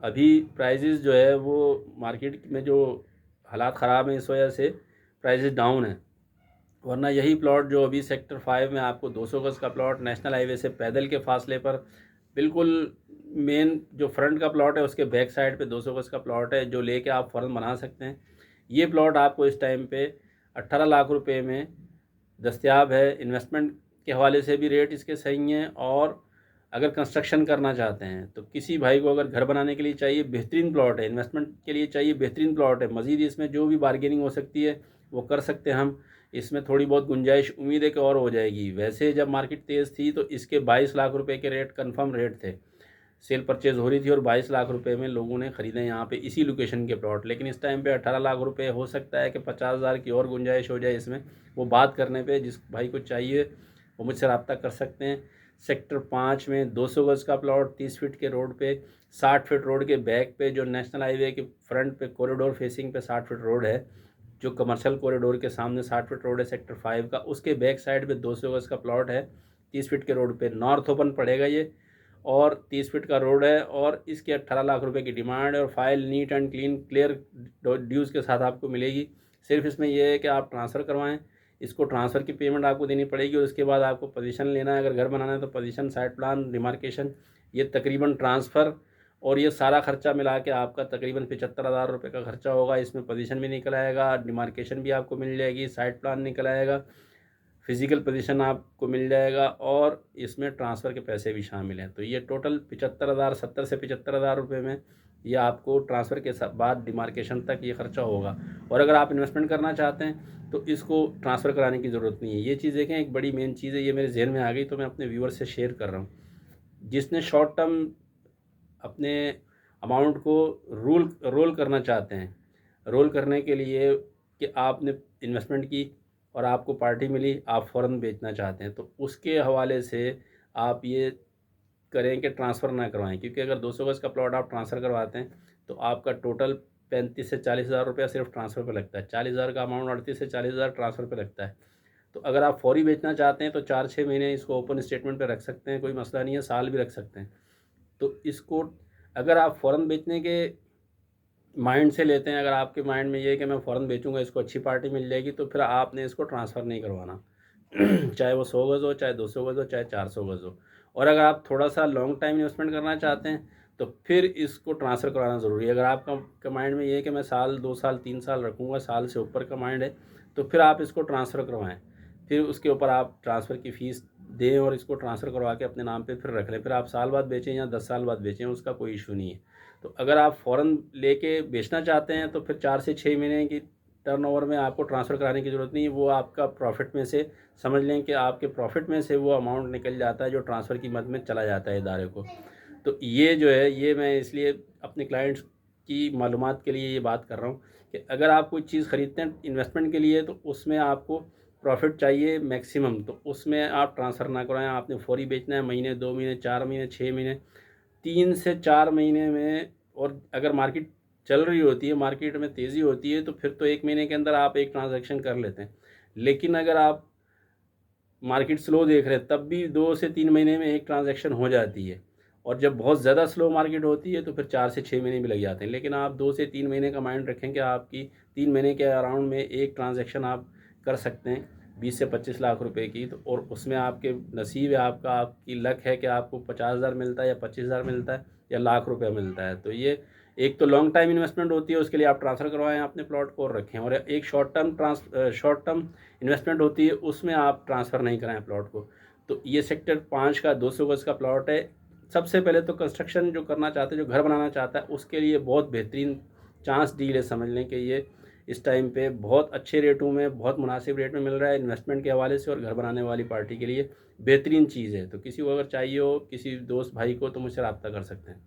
अभी प्राइजेज़ जो है वो मार्केट में जो हालात ख़राब हैं इस वजह से प्राइजेज़ डाउन हैं, वरना यही प्लॉट जो अभी सेक्टर 5 में आपको 200 गज़ का प्लॉट नेशनल हाईवे से पैदल के फासले पर बिल्कुल मेन जो फ्रंट का प्लॉट है उसके बैक साइड पे 200 गज़ का प्लॉट है जो लेके आप फ़ौरन बना सकते हैं। ये प्लॉट आपको इस टाइम पे 18 लाख रुपए में दस्तयाब है। इन्वेस्टमेंट के हवाले से भी रेट इसके सही हैं, और अगर कंस्ट्रक्शन करना चाहते हैं तो किसी भाई को अगर घर बनाने के लिए चाहिए बेहतरीन प्लॉट है, इन्वेस्टमेंट के लिए चाहिए बेहतरीन प्लॉट है। मज़ीद इसमें जो भी बारगेनिंग हो सकती है वो कर सकते हैं हम, इसमें थोड़ी बहुत गुंजाइश उम्मीद है कि और हो जाएगी। वैसे जब मार्केट तेज़ थी तो इसके 22 लाख रुपए के रेट कंफर्म रेट थे, सेल परचेज़ हो रही थी और 22 लाख रुपए में लोगों ने ख़रीदे यहाँ पे इसी लोकेशन के प्लॉट। लेकिन इस टाइम पे 18 लाख रुपए, हो सकता है कि 50,000 की और गुंजाइश हो जाए इसमें। वो बात करने पे जिस भाई को चाहिए वो मुझसे रब्ता कर सकते हैं। सेक्टर 5 में 200 गज़ का प्लॉट 30 फीट के रोड पे, 60 फीट रोड के बैक पे, जो नेशनल हाईवे के फ्रंट पे कॉरिडोर फेसिंग पे 60 फीट रोड है, जो कमर्शियल कॉरिडोर के सामने 60 फीट रोड है सेक्टर 5 का, उसके बैक साइड पे 200 गज़ का प्लॉट है 30 फीट के रोड पे। नॉर्थ ओपन पड़ेगा ये, और 30 फीट का रोड है, और इसके 18 लाख रुपए की डिमांड है, और file neat and clean clear dues के साथ आपको मिलेगी। सिर्फ इसमें यह है कि आप ट्रांसफ़र करवाएं, इसको ट्रांसफ़र की पेमेंट आपको देनी पड़ेगी, और उसके बाद आपको पोजीशन लेना है। अगर घर बनाना है तो पोजीशन, साइट प्लान, डिमार्केशन, ये तकरीबन ट्रांसफ़र और ये सारा खर्चा मिला के आपका तकरीबन 75,000 रुपये का खर्चा होगा। इसमें पोजीशन भी निकल आएगा, डिमार्केशन भी आपको मिल जाएगी, साइट प्लान निकल आएगा, फिज़िकल पोजीशन आपको मिल जाएगा, और इसमें ट्रांसफ़र के पैसे भी शामिल हैं। तो ये टोटल 75,000, 70 से 75,000 रुपये में ये आपको ट्रांसफ़र के बाद डिमार्केशन तक ये खर्चा होगा। और अगर आप इन्वेस्टमेंट करना चाहते हैं तो इसको ट्रांसफ़र कराने की ज़रूरत नहीं है। ये चीज़ देखें, एक बड़ी मेन चीज़ है, ये मेरे जहन में आ गई तो मैं अपने व्यूअर से शेयर कर रहा हूँ। जिसने शॉर्ट टर्म अपने अमाउंट को रोल करना चाहते हैं, रोल करने के लिए कि आपने इन्वेस्टमेंट की और आपको पार्टी मिली, आप फ़ौरन बेचना चाहते हैं, तो उसके हवाले से आप ये करें कि ट्रांसफ़र ना करवाएं। क्योंकि अगर 200 गज़ का प्लॉट आप ट्रांसफ़र करवाते हैं तो आपका टोटल 35 से 40,000 रुपया सिर्फ ट्रांसफ़र पे लगता है। 40,000 का अमाउंट 38 से 40,000 ट्रांसफ़र पे लगता है। तो अगर आप फौरी बेचना चाहते हैं तो 4-6 महीने इसको ओपन स्टेटमेंट पे रख सकते हैं, कोई मसला नहीं है, साल भी रख सकते हैं। तो इसको अगर आप फ़ौरन बेचने के माइंड से लेते हैं, अगर आपके माइंड में ये है कि मैं फ़ौरन बेचूंगा, इसको अच्छी पार्टी मिल जाएगी, तो फिर आपने इसको ट्रांसफ़र नहीं करवाना। चाहे वो 100 गज़ हो, चाहे 200 गज़ हो, चाहे 400 गज़ हो। और अगर आप थोड़ा सा लॉन्ग टाइम इन्वेस्टमेंट करना चाहते हैं तो फिर इसको ट्रांसफ़र कराना ज़रूरी है। अगर आपका माइंड में ये है कि मैं साल, 2 साल, 3 साल रखूँगा, साल से ऊपर का माइंड है, तो फिर आप इसको ट्रांसफ़र करवाएँ। फिर उसके ऊपर आप ट्रांसफ़र की फ़ीस दें और इसको ट्रांसफ़र करवा के अपने नाम पे फिर रख लें। फिर आप साल बाद बेचें या 10 साल बाद बेचें, उसका कोई इशू नहीं है। तो अगर आप फ़ौरन लेके बेचना चाहते हैं तो फिर 4 से 6 महीने की टर्नओवर में आपको ट्रांसफ़र कराने की ज़रूरत नहीं है। वो आपका प्रॉफिट में से, समझ लें कि आपके प्रॉफिट में से वो अमाउंट निकल जाता है जो ट्रांसफ़र की मद में चला जाता है इदारे को। तो ये जो है, ये मैं इसलिए अपने क्लाइंट्स की मालूमात के लिए ये बात कर रहा हूँ कि अगर आप कोई चीज़ ख़रीदते हैं इन्वेस्टमेंट के लिए तो उसमें आपको प्रॉफिट चाहिए मैक्सिमम, तो उसमें आप ट्रांसफ़र ना कराएं। आपने फौरी बेचना है, महीने, 2 महीने, 4 महीने, 6 महीने, 3 से 4 महीने में। और अगर मार्केट चल रही होती है, मार्केट में तेज़ी होती है, तो फिर तो 1 महीने के अंदर आप एक ट्रांजैक्शन कर लेते हैं। लेकिन अगर आप मार्केट स्लो देख रहे हैं तब भी 2 से 3 महीने में एक ट्रांजैक्शन हो जाती है, और जब बहुत ज़्यादा स्लो मार्केट होती है तो फिर 4 से 6 महीने भी लग जाते हैं। लेकिन आप 2 से 3 महीने का माइंड रखें कि आपकी 3 महीने के अराउंड में एक ट्रांजैक्शन आप कर सकते हैं 20 से 25 लाख रुपए की। तो और उसमें आपके नसीब है, आपका, आपकी लक है कि आपको 50,000 मिलता है या 25,000 मिलता है या लाख रुपया मिलता है। तो ये एक तो लॉन्ग टाइम इन्वेस्टमेंट होती है, उसके लिए आप ट्रांसफ़र करवाएं अपने प्लॉट को और रखें। और एक शॉर्ट टर्म इन्वेस्टमेंट होती है, उसमें आप ट्रांसफ़र नहीं कराएं प्लॉट को। तो ये सेक्टर 5 का 200 गज़ का प्लॉट है। सबसे पहले तो कंस्ट्रक्शन जो करना चाहते हैं, जो घर बनाना चाहता है, उसके लिए बहुत बेहतरीन चांस डील है। समझ लें कि ये इस टाइम पे बहुत अच्छे रेटों में, बहुत मुनासिब रेट में मिल रहा है इन्वेस्टमेंट के हवाले से, और घर बनाने वाली पार्टी के लिए बेहतरीन चीज़ है। तो किसी को अगर चाहिए हो, किसी दोस्त भाई को, तो मुझसे रब्ता कर सकते हैं।